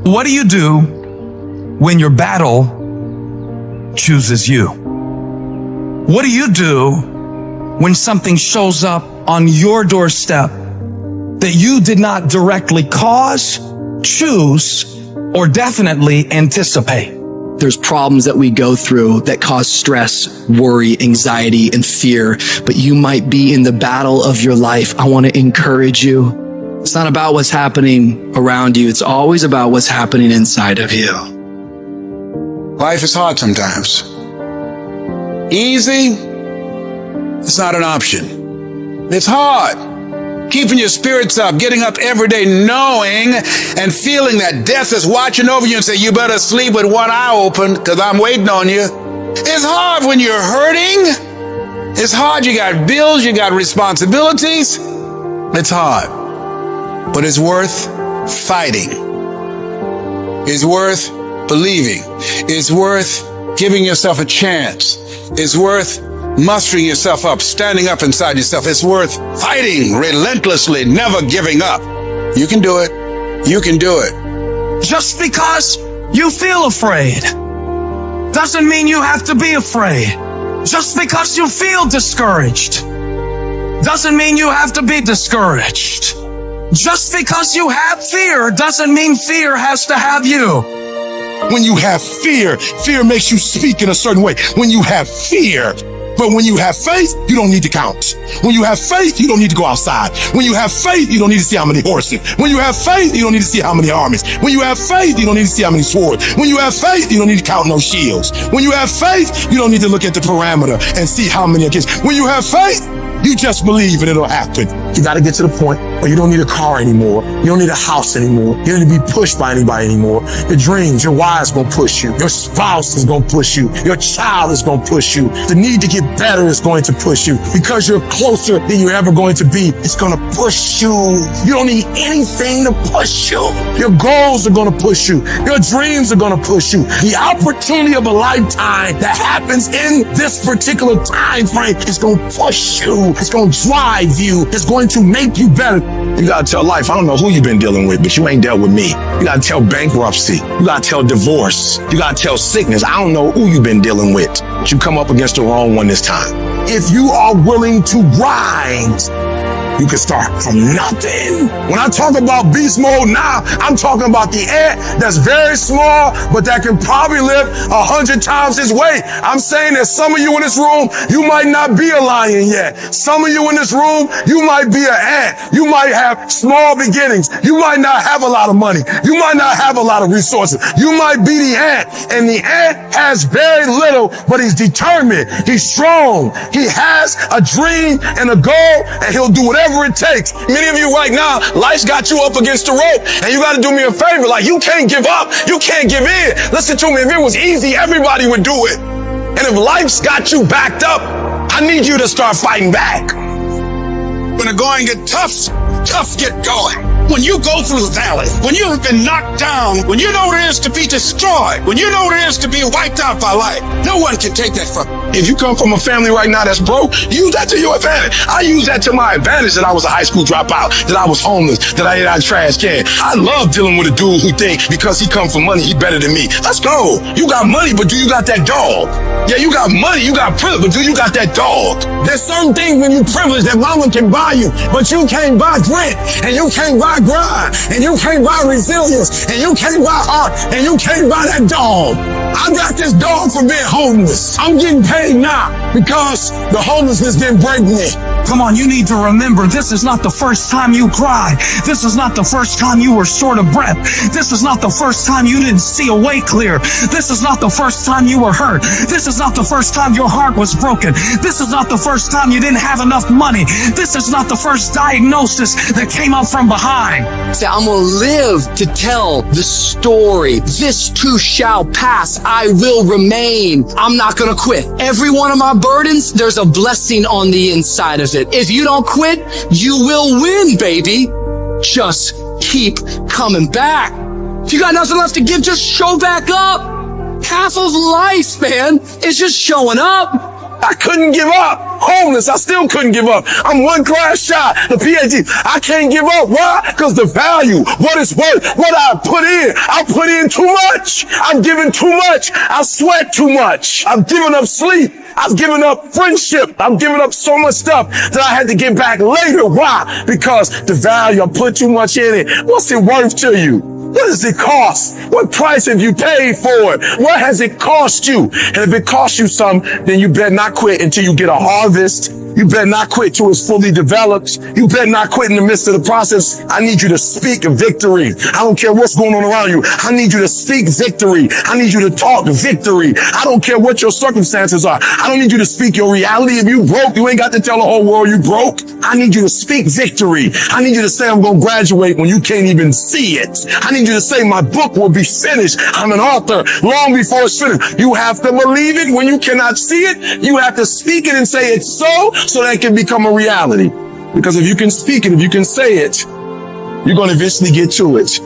What do you do when your battle chooses you? What do you do when something shows up on your doorstep that you did not directly cause, choose, or definitely anticipate? There's problems that we go through that cause stress, worry, anxiety, and fear, but you might be in the battle of your life. I want to encourage you. It's not about what's happening around you. It's always about what's happening inside of you. Life is hard sometimes. Easy, it's not an option. It's hard. Keeping your spirits up, getting up every day knowing and feeling that death is watching over you and say, you better sleep with one eye open because I'm waiting on you. It's hard when you're hurting. It's hard. You got bills, you got responsibilities. It's hard. But it's worth fighting. It's worth believing. It's worth giving yourself a chance. It's worth mustering yourself up, standing up inside yourself. It's worth fighting relentlessly, never giving up. You can do it. You can do it. Just because you feel afraid doesn't mean you have to be afraid. Just because you feel discouraged doesn't mean you have to be discouraged. Just because you have fear doesn't mean fear has to have you. When you have fear, fear makes you speak in a certain way. When you have fear, but when you have faith, you don't need to count. When you have faith, you don't need to go outside. When you have faith, you don't need to see how many horses. When you have faith, you don't need to see how many armies. When you have faith, you don't need to see how many swords. When you have faith, you don't need to count no shields. When you have faith, you don't need to look at the parameter and see how many against. When you have faith, you just believe and it'll happen. You got to get to the point where you don't need a car anymore. You don't need a house anymore. You don't need to be pushed by anybody anymore. Your dreams, your wife is going to push you. Your spouse is going to push you. Your child is going to push you. The need to get better is going to push you because you're closer than you're ever going to be. It's going to push you. You don't need anything to push you. Your goals are going to push you. Your dreams are going to push you. The opportunity of a lifetime that happens in this particular time frame is going to push you. It's going to drive you. It's going to make you better. You got to tell life, I don't know who you've been dealing with, but you ain't dealt with me. You got to tell bankruptcy. You got to tell divorce. You got to tell sickness. I don't know who you've been dealing with, but you come up against the wrong one this time. If you are willing to grind, you can start from nothing. When I talk about beast mode now, I'm talking about the ant that's very small, but that can probably lift 100 times his weight. I'm saying that some of you in this room, you might not be a lion yet. Some of you in this room, you might be an ant. You might have small beginnings. You might not have a lot of money. You might not have a lot of resources. You might be the ant, and the ant has very little, but he's determined. He's strong. He has a dream and a goal, and he'll do whatever it takes. Many of you right now, life's got you up against the rope, and you got to do me a favor. Like, you can't give up. You can't give in. Listen to me. If it was easy, everybody would do it. And if life's got you backed up, I need you to start fighting back. When the going get tough get going. When you go through the valley, when you have been knocked down, when you know what it is to be destroyed, when you know what it is to be wiped out by life, no one can take that from you. If you come from a family right now that's broke, use that to your advantage. I use that to my advantage that I was a high school dropout, that I was homeless, that I ate out of trash can. I love dealing with a dude who thinks because he come from money, he better than me. Let's go. You got money, but do you got that dog? Yeah, you got money, you got privilege, but do you got that dog? There's certain things when you privilege that mama can buy you, but you can't buy grit, and you can't buy grind, and you can't buy resilience, and you can't buy heart, and you can't buy that dog. I got this dog for being homeless. I'm getting paid now because the homelessness didn't break me. Come on, you need to remember, this is not the first time you cried. This is not the first time you were short of breath. This is not the first time you didn't see a way clear. This is not the first time you were hurt. This is not the first time your heart was broken. This is not the first time you didn't have enough money. This is not the first diagnosis that came up from behind. Say, I'm going to live to tell the story. This too shall pass. I will remain. I'm not going to quit. Every one of my burdens, there's a blessing on the inside of it. If you don't quit, you will win, baby. Just keep coming back. If you got nothing left to give, just show back up. Half of life, man, is just showing up. I couldn't give up. homeless. I still couldn't give up. I'm one class shy. The PhD. I can't give up. Why? Because the value, what it's worth, what I put in too much. I'm giving too much. I sweat too much. I'm giving up sleep. I've given up friendship. I've given up so much stuff that I had to get back later. Why? Because the value, I put too much in it. What's it worth to you? What does it cost? What price have you paid for it? What has it cost you? And if it costs you some, then you better not quit until you get a harvest. You better not quit till it's fully developed. You better not quit in the midst of the process. I need you to speak victory. I don't care what's going on around you. I need you to speak victory. I need you to talk victory. I don't care what your circumstances are. I don't need you to speak your reality. If you broke, you ain't got to tell the whole world you broke. I need you to speak victory. I need you to say I'm going to graduate when you can't even see it. I need you to say my book will be finished. I'm an author long before it's finished. You have to believe it when you cannot see it. You have to speak it and say it's so that it can become a reality. Because if you can speak it, if you can say it, you're going to eventually get to it.